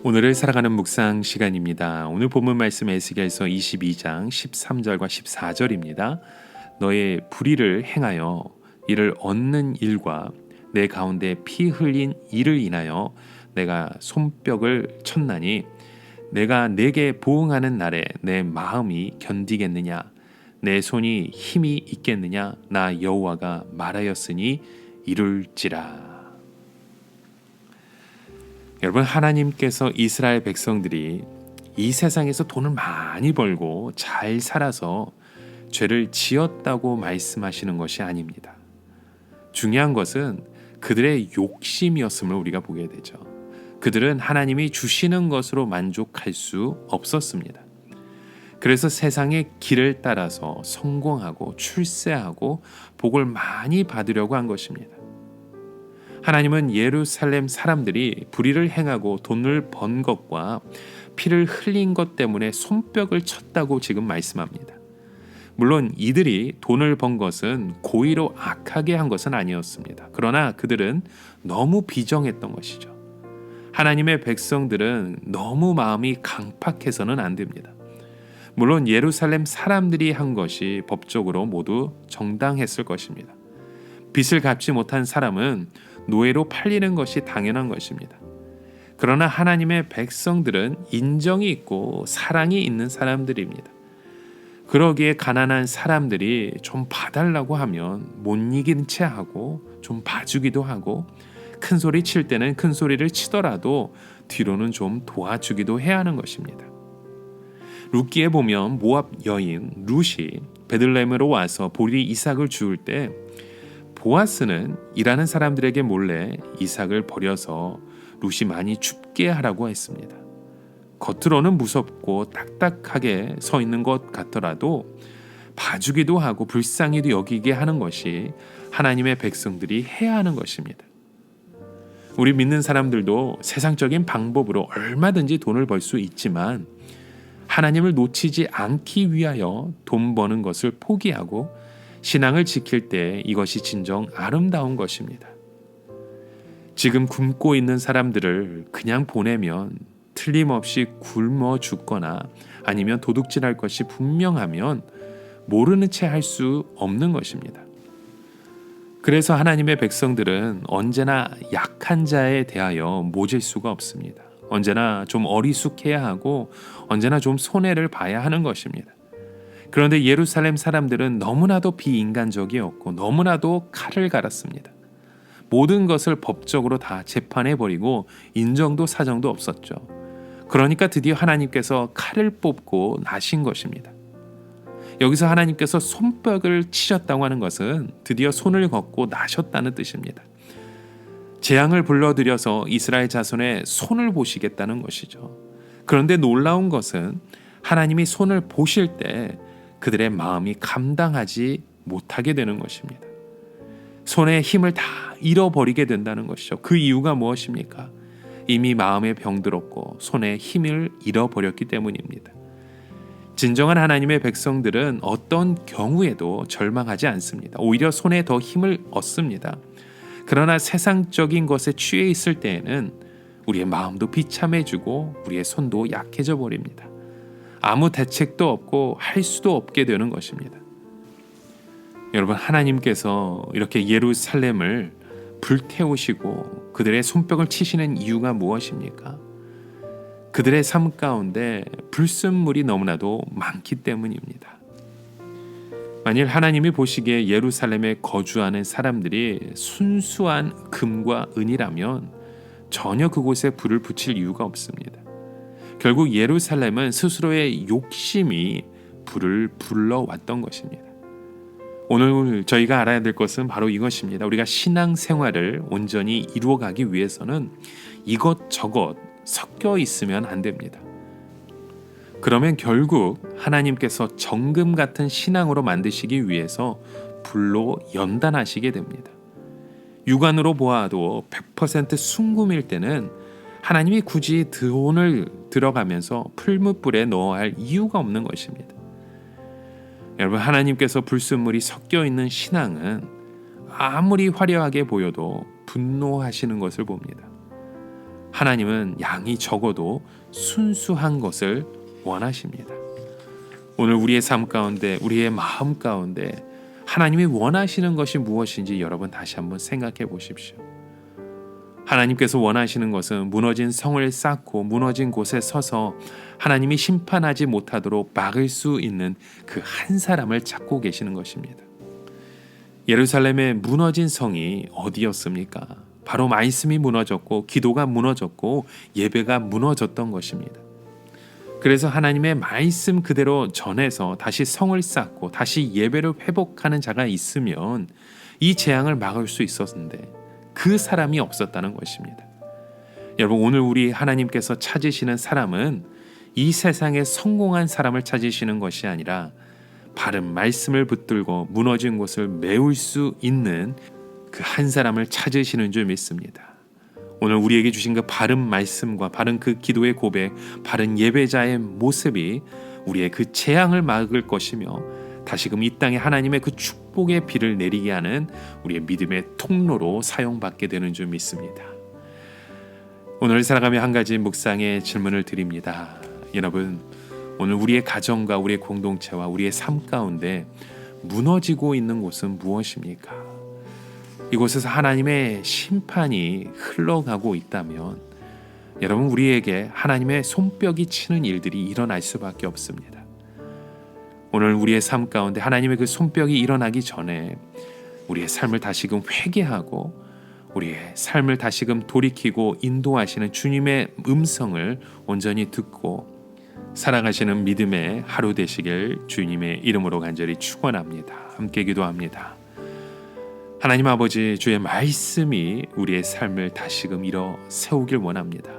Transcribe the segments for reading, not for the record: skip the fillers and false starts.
오늘을 살아가는 묵상 시간입니다. 오늘 본문 말씀 에스겔서 22장 13절과 14절입니다. 너의 불의를 행하여 이를 얻는 일과 내 가운데 피 흘린 이를 인하여 내가 손뼉을 쳤나니 내가 내게 보응하는 날에 내 마음이 견디겠느냐 내 손이 힘이 있겠느냐 나 여호와가 말하였으니 이룰지라. 여러분, 하나님께서 이스라엘 백성들이 이 세상에서 돈을 많이 벌고 잘 살아서 죄를 지었다고 말씀하시는 것이 아닙니다. 중요한 것은 그들의 욕심이었음을 우리가 보게 되죠. 그들은 하나님이 주시는 것으로 만족할 수 없었습니다. 그래서 세상의 길을 따라서 성공하고 출세하고 복을 많이 받으려고 한 것입니다. 하나님은 예루살렘 사람들이 불의를 행하고 돈을 번 것과 피를 흘린 것 때문에 손뼉을 쳤다고 지금 말씀합니다. 물론 이들이 돈을 번 것은 고의로 악하게 한 것은 아니었습니다. 그러나 그들은 너무 비정했던 것이죠. 하나님의 백성들은 너무 마음이 강팍해서는 안 됩니다. 물론 예루살렘 사람들이 한 것이 법적으로 모두 정당했을 것입니다. 빚을 갚지 못한 사람은 노예로 팔리는 것이 당연한 것입니다. 그러나 하나님의 백성들은 인정이 있고 사랑이 있는 사람들입니다. 그러기에 가난한 사람들이 좀 봐달라고 하면 못 이긴 채 하고 좀 봐주기도 하고 큰 소리 칠 때는 큰 소리를 치더라도 뒤로는 좀 도와주기도 해야 하는 것입니다. 룻기에 보면 모압 여인 룻이 베들레헴으로 와서 보리 이삭을 주울 때 보아스는 일하는 사람들에게 몰래 이삭을 버려서 룻이 많이 춥게 하라고 했습니다. 겉으로는 무섭고 딱딱하게 서 있는 것 같더라도 봐주기도 하고 불쌍히도 여기게 하는 것이 하나님의 백성들이 해야 하는 것입니다. 우리 믿는 사람들도 세상적인 방법으로 얼마든지 돈을 벌 수 있지만 하나님을 놓치지 않기 위하여 돈 버는 것을 포기하고 신앙을 지킬 때 이것이 진정 아름다운 것입니다. 지금 굶고 있는 사람들을 그냥 보내면 틀림없이 굶어 죽거나 아니면 도둑질할 것이 분명하면 모르는 채 할 수 없는 것입니다. 그래서 하나님의 백성들은 언제나 약한 자에 대하여 모질 수가 없습니다. 언제나 좀 어리숙해야 하고 언제나 좀 손해를 봐야 하는 것입니다. 그런데 예루살렘 사람들은 너무나도 비인간적이었고 너무나도 칼을 갈았습니다. 모든 것을 법적으로 다 재판해버리고 인정도 사정도 없었죠. 그러니까 드디어 하나님께서 칼을 뽑고 나신 것입니다. 여기서 하나님께서 손뼉을 치셨다고 하는 것은 드디어 손을 걷고 나셨다는 뜻입니다. 재앙을 불러들여서 이스라엘 자손의 손을 보시겠다는 것이죠. 그런데 놀라운 것은 하나님이 손을 보실 때 그들의 마음이 감당하지 못하게 되는 것입니다. 손의 힘을 다 잃어버리게 된다는 것이죠. 그 이유가 무엇입니까? 이미 마음에 병들었고 손의 힘을 잃어버렸기 때문입니다. 진정한 하나님의 백성들은 어떤 경우에도 절망하지 않습니다. 오히려 손에 더 힘을 얻습니다. 그러나 세상적인 것에 취해 있을 때에는 우리의 마음도 비참해지고 우리의 손도 약해져 버립니다. 아무 대책도 없고 할 수도 없게 되는 것입니다. 여러분, 하나님께서 이렇게 예루살렘을 불태우시고 그들의 손뼉을 치시는 이유가 무엇입니까? 그들의 삶 가운데 불순물이 너무나도 많기 때문입니다. 만일 하나님이 보시기에 예루살렘에 거주하는 사람들이 순수한 금과 은이라면 전혀 그곳에 불을 붙일 이유가 없습니다. 결국 예루살렘은 스스로의 욕심이 불을 불러왔던 것입니다. 오늘 저희가 알아야 될 것은 바로 이것입니다. 우리가 신앙생활을 온전히 이루어가기 위해서는 이것저것 섞여 있으면 안 됩니다. 그러면 결국 하나님께서 정금 같은 신앙으로 만드시기 위해서 불로 연단하시게 됩니다. 육안으로 보아도 100% 순금일 때는 하나님이 굳이 돈을 들어가면서 풀무불에 넣어야 할 이유가 없는 것입니다. 여러분, 하나님께서 불순물이 섞여 있는 신앙은 아무리 화려하게 보여도 분노하시는 것을 봅니다. 하나님은 양이 적어도 순수한 것을 원하십니다. 오늘 우리의 삶 가운데, 우리의 마음 가운데 하나님이 원하시는 것이 무엇인지 여러분 다시 한번 생각해 보십시오. 하나님께서 원하시는 것은 무너진 성을 쌓고 무너진 곳에 서서 하나님이 심판하지 못하도록 막을 수 있는 그 한 사람을 찾고 계시는 것입니다. 예루살렘의 무너진 성이 어디였습니까? 바로 말씀이 무너졌고 기도가 무너졌고 예배가 무너졌던 것입니다. 그래서 하나님의 말씀 그대로 전해서 다시 성을 쌓고 다시 예배를 회복하는 자가 있으면 이 재앙을 막을 수 있었는데 그 사람이 없었다는 것입니다. 여러분, 오늘 우리 하나님께서 찾으시는 사람은 이 세상에 성공한 사람을 찾으시는 것이 아니라 바른 말씀을 붙들고 무너진 곳을 메울 수 있는 그 한 사람을 찾으시는 줄 믿습니다. 오늘 우리에게 주신 그 바른 말씀과 바른 그 기도의 고백, 바른 예배자의 모습이 우리의 그 재앙을 막을 것이며 다시금 이 땅에 하나님의 그 축복의 비를 내리게 하는 우리의 믿음의 통로로 사용받게 되는 줄 믿습니다. 오늘 살아가며 한 가지 묵상의 질문을 드립니다. 여러분, 오늘 우리의 가정과 우리의 공동체와 우리의 삶 가운데 무너지고 있는 곳은 무엇입니까? 이곳에서 하나님의 심판이 흘러가고 있다면 여러분, 우리에게 하나님의 손뼉이 치는 일들이 일어날 수밖에 없습니다. 오늘 우리의 삶 가운데 하나님의 그 손뼉이 일어나기 전에 우리의 삶을 다시금 회개하고 우리의 삶을 다시금 돌이키고 인도하시는 주님의 음성을 온전히 듣고 살아가시는 믿음의 하루 되시길 주님의 이름으로 간절히 축원합니다. 함께 기도합니다. 하나님 아버지, 주의 말씀이 우리의 삶을 다시금 일어 세우길 원합니다.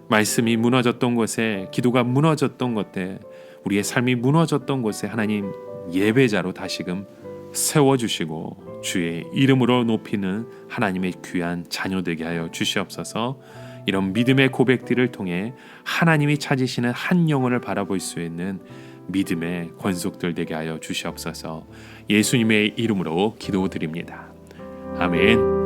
말씀이 무너졌던 곳에, 기도가 무너졌던 곳에, 우리의 삶이 무너졌던 곳에 하나님 예배자로 다시금 세워주시고 주의 이름으로 높이는 하나님의 귀한 자녀 되게 하여 주시옵소서. 이런 믿음의 고백들을 통해 하나님이 찾으시는 한 영혼을 바라볼 수 있는 믿음의 권속들 되게 하여 주시옵소서. 예수님의 이름으로 기도드립니다. 아멘.